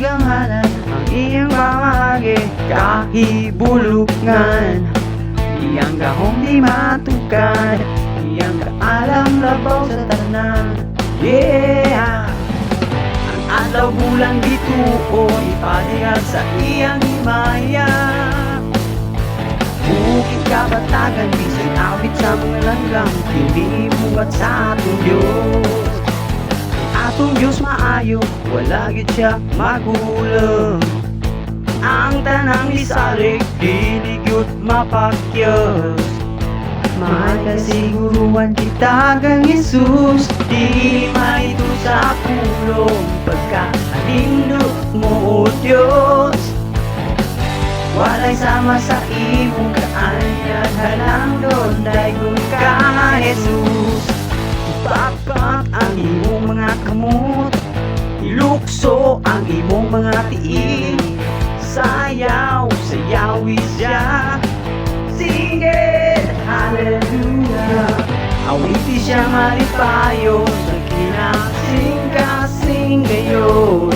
gamanan ang iyang pamahagi, kahibulungan. Iyang gahong di matukad, iyang kaalam labaw sa tanan. Yeah! Ang adlaw bulan bituon, ipadayag sa iyang himaya. Bukid kabatagan, bisan awit sa mga langgang, hindi buhat sa atong Diyos. Atong Diyos maayo, wala gid siya magulang. Ang tanang lisalig, dili gyud mapakyas. Mahal kasiguruhan kita kang Jesus, di maito sa pulong pagkahalindot mo, O Diyos. Walay sama sa imong kaanyag, halangdon daygon ka, Jesus. Ipapak ang imong mga kamot, ilukso ang imong mga tiil. Sayaw, sayawi siya, sige, hallelujah. Awiti siya malipayo, sa kinasing-kasing gayon.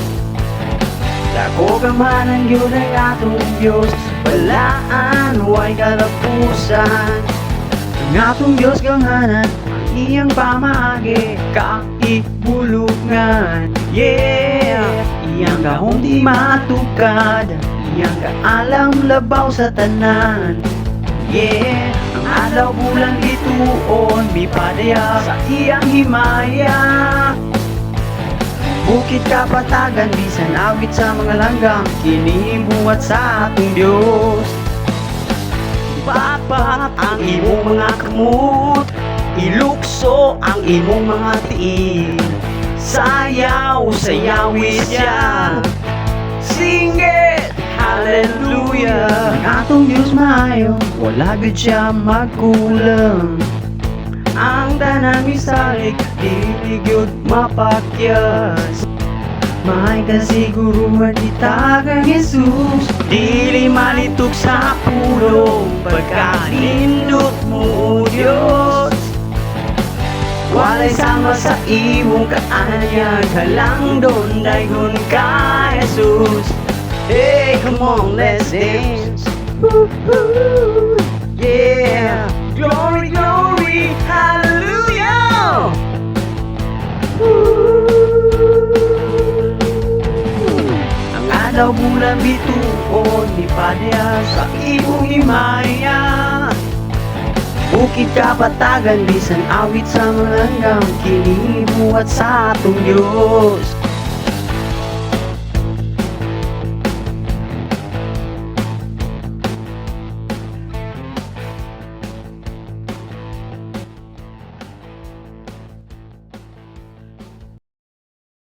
Dako kamanan yun ang atong Diyos, balaan, huwag kalapusan. Ang atong Diyos ganganan, ang iyang pamahagi, kahibulungan. Yeah! Iyang gahong di matukad, iyang kaalam labaw sa tanan. Yeah! Ang adlaw bulan bituon, mipadaya sa iyang himaya. Bukid kapatagan, bisan awit sa mga langgang, kinibuhat sa ating Diyos. Ipapak ang imong mga kamot, ilukso ang imong mga tiil. Sayaw, sayawi siya, sing it, hallelujah. Ang atong Diyos maayo, wala gid siya magkulang. Ang tanang misalig, dili gyud mapakyas. May kasiguruhan kita kang Jesus, dili malitok sa pulong pagkalindot mo, O Diyos. Walay sama sa imong kaanyag, halangdon daygon ka, Jesus. Hey, come on, let's dance. Woo-hoo. Yeah, glory, glory, hallelujah. Ang adlaw bulan bituon, ipadaya sa imong himaya. Bukid kapatagan, bisan awit sa mga langgang, kinibuhat sa atong Diyos.